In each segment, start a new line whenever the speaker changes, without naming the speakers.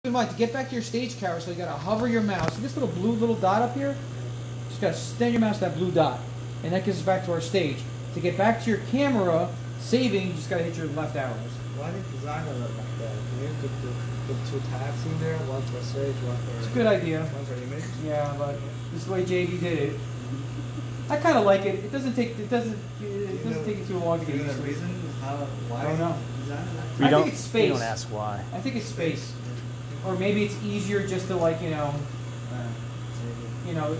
in mind, to get back to your stage carousel, you gotta hover your mouse. See this little dot up here? Just gotta extend your mouse to that blue dot. And that gets us back to our stage. To get back to your camera, saving, you just gotta hit your left arrows.
Why did the designer look like that? Can you put two tabs in there? One for stage, one for...
It's a good idea.
One for image?
Yeah, but this is the way JV did it. I kind of like it. It doesn't take you too long to get used to.
The reason why?
I don't know.
We
I
don't,
think it's space.
We don't ask why.
I think it's space, or maybe it's easier just to like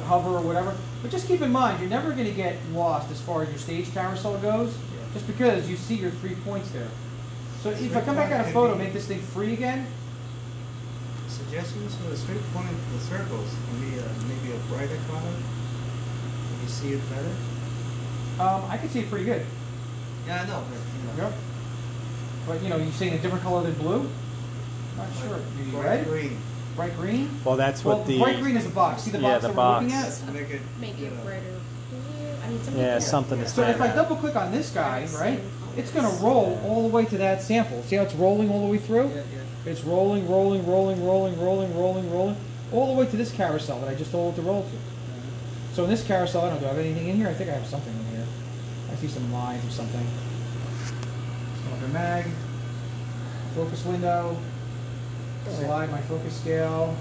hover or whatever. But just keep in mind, you're never going to get lost as far as your stage carousel goes, just because you see your 3 points there. So if I come back out a photo, make this thing free again.
Suggestions for the straight point of the circles can be maybe a brighter color. Can you see it better?
I can see it pretty good.
Yeah, I know. But,
Yep. But you're saying a different color than blue? Not sure. Maybe
bright
red?
green.
Bright green?
Well, that's what the...
bright green is the box. See the box
the
that
box.
we're looking at?
Make it brighter. I mean,
something to
So
stand
if I
out.
double click on this guy, right, it's going to roll all the way to that sample. See how it's rolling all the way through?
Yeah.
It's rolling, all the way to this carousel that I just told it to roll to. So in this carousel, do I have anything in here? I think I have something in here. I see some lines or something. Open mag, focus window, slide my focus scale.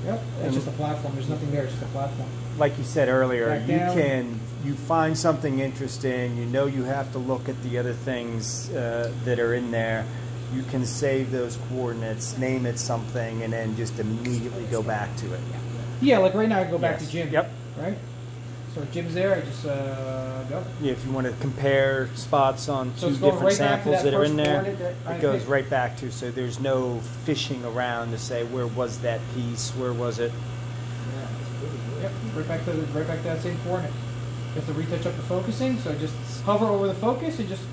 Yep, it's just a platform. There's nothing there, it's just a platform.
Like you said earlier,
Back down.
you find something interesting, you have to look at the other things that are in there. You can save those coordinates, name it something, and then just immediately go back to it.
Yeah, like right now I go back to Jim.
Yep.
Right? So Jim's there, I just go.
Yeah, if you want to compare spots on
So
two
it's going
different
right back to
samples
that
that are in
first
there,
coordinate that I
it goes
picked.
right back to, so there's no fishing around to say, where was that piece, where was it?
Yep, right back to that same coordinate. You have to retouch up the focusing, so just hover over the focus and just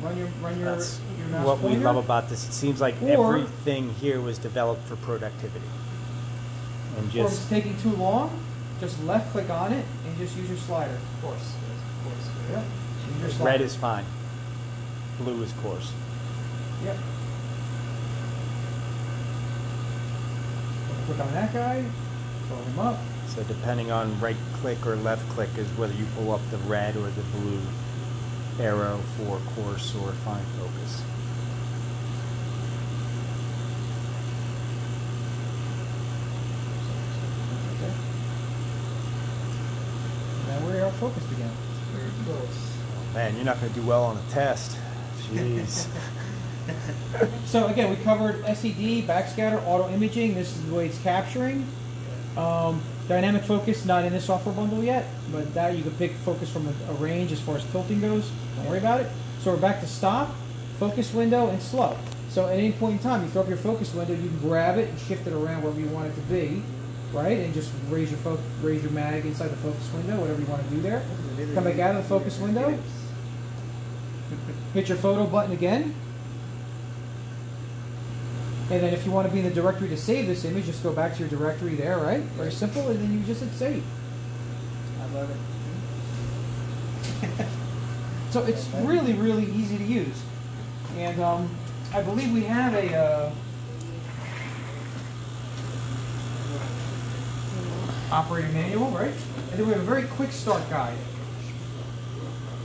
run your
That's
mouse
what we
pointer.
love about this. It seems like
Or-
everything here was developed for productivity. And
Or if
just
it's taking too long, just left click on it and just use your slider.
Of course.
Yep. Use your
red
slider.
is fine. Blue is coarse.
Yep. Click on that guy, pull him up.
So depending on right click or left click is whether you pull up the red or the blue arrow for coarse or fine focus.
Now we are focused again.
Very close.
Man, you're not going to do well on the test. Jeez.
So again, we covered SED, backscatter, auto imaging. This is the way it's capturing. Dynamic focus, not in this software bundle yet, but that you can pick focus from a range as far as tilting goes. Don't worry about it. So we're back to stop, focus window, and slow. So at any point in time, you throw up your focus window, you can grab it and shift it around wherever you want it to be, right? And just raise your mag inside the focus window, whatever you want to do there. Come back out of the focus window. Hit your photo button again. And then if you want to be in the directory to save this image, just go back to your directory there, right? Very simple, and then you just hit save.
I love it.
So it's really, really easy to use. And I believe we have a operating manual, right? And then we have a very quick start guide.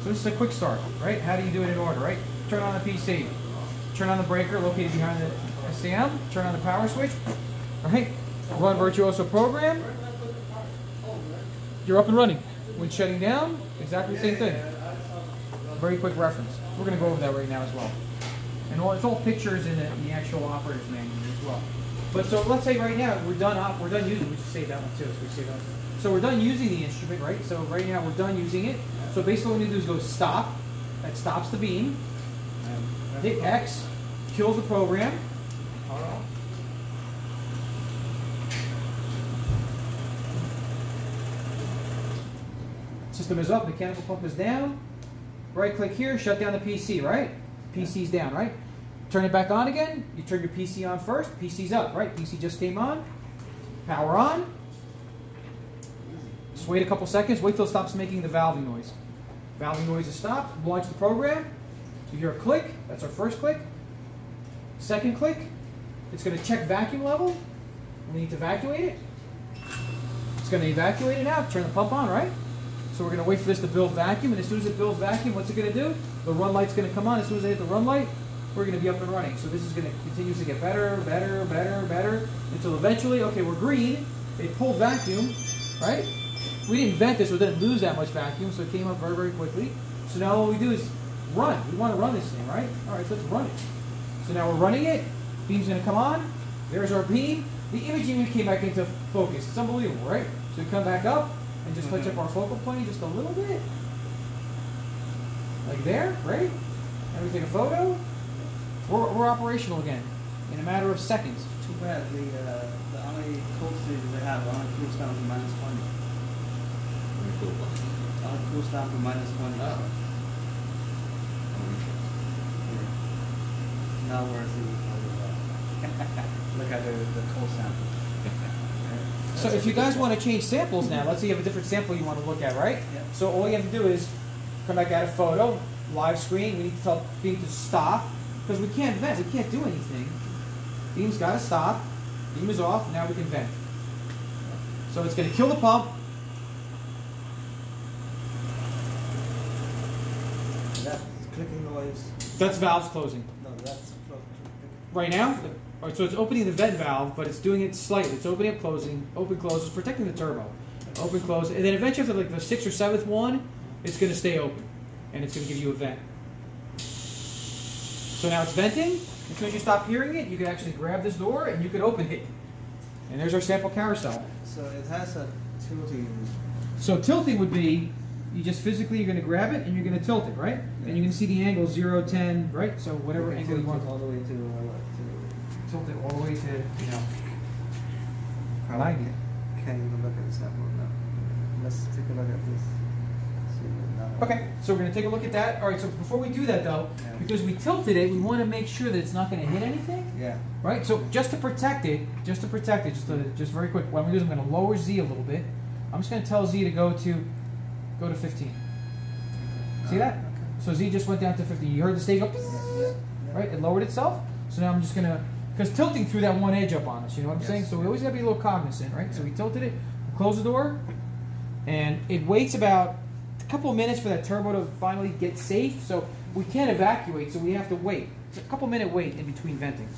So this is a quick start, right? How do you do it in order, right? Turn on the PC. Turn on the breaker located behind the SCM. Turn on the power switch. Right? Run Virtuoso program. You're up and running. When shutting down, exactly the same thing. Very quick reference. We're going to go over that right now as well. And it's all pictures in the actual operator's manual as well. But so let's say right now we're done using. We just saved that one too. So we saved that one. So we're done using the instrument, right? So right now we're done using it. So basically what we need to do is go stop. That stops the beam. Hit X, kills the program. System is up, mechanical pump is down. Right click here, shut down the PC, right? PC's down, right? Turn it back on again. You turn your PC on first. PC's up, right? PC just came on. Power on. Just wait a couple seconds. Wait till it stops making the valving noise. Valving noise is stopped. Launch the program. You hear a click. That's our first click. Second click. It's going to check vacuum level. We need to evacuate it. It's going to evacuate it out, turn the pump on, right? So we're going to wait for this to build vacuum, and as soon as it builds vacuum, what's it going to do? The run light's going to come on. As soon as I hit the run light, we're going to be up and running. So this is going to continuously get better, better, better, better, until eventually, okay, we're green. It pulled vacuum, right? We didn't vent this, so it didn't lose that much vacuum, so it came up very, very quickly. So now all we do is run. We want to run this thing, right? All right, so let's run it. So now we're running it. Beam's going to come on. There's our beam. The imaging unit came back into focus. It's unbelievable, right? So we come back up and just touch up our focal point just a little bit. Like there, right? And we take a photo. We're operational again in a matter of seconds.
Too bad the only cool stage they have only cools down to -20. Only cools down to -20.
Oh.
Now we're seeing look at the cold sample.
So if you guys want to change samples now, let's say you have a different sample you want to look at, right?
Yeah.
So all you have to do is come back at a photo, live screen. We need to tell beam to stop because we can't vent. We can't do anything. Beam's got to stop. Beam is off. Now we can vent. So it's going to kill the pump.
That clicking noise.
That's valves closing.
No, that's
Right now, all right, so it's opening the vent valve, but it's doing it slightly. It's opening up, closing, open, close. It's protecting the turbo. Open, close, and then eventually after like the 6th or 7th one, it's going to stay open, and it's going to give you a vent. So now it's venting. As soon as you stop hearing it, you can actually grab this door and you can open it. And there's our sample carousel.
So it has a tilting.
So tilting would be, you just physically, you're going to grab it and you're going to tilt it, right?
Yeah.
And you can see the angle 0, 10, right? So whatever
Okay,
angle you want.
all the way to
Tilt it all the way to, you know,
Probably
90.
Can't even look at the sample now. Let's take a look at this. See now.
Okay, so we're going to take a look at that. All right, so before we do that though,
Yeah.
because we tilted it, we want to make sure that it's not going to hit anything,
Yeah.
right? So just to protect it, just very quick, what I'm going to do is I'm going to lower Z a little bit. I'm just going to tell Z to go to 15. See that?
Okay.
So Z just went down to 15. You heard the stage go,
Yeah.
right? It lowered itself. So now I'm just going to, because tilting threw that one edge up on us, you know what I'm
Yes.
saying? So we always got to be a little cognizant, right? So we tilted it, close the door, and it waits about a couple of minutes for that turbo to finally get safe. So we can't evacuate, so we have to wait. It's a couple minute wait in between venting.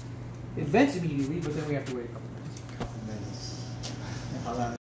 It vents immediately, but then we have to wait a couple minutes.
How long?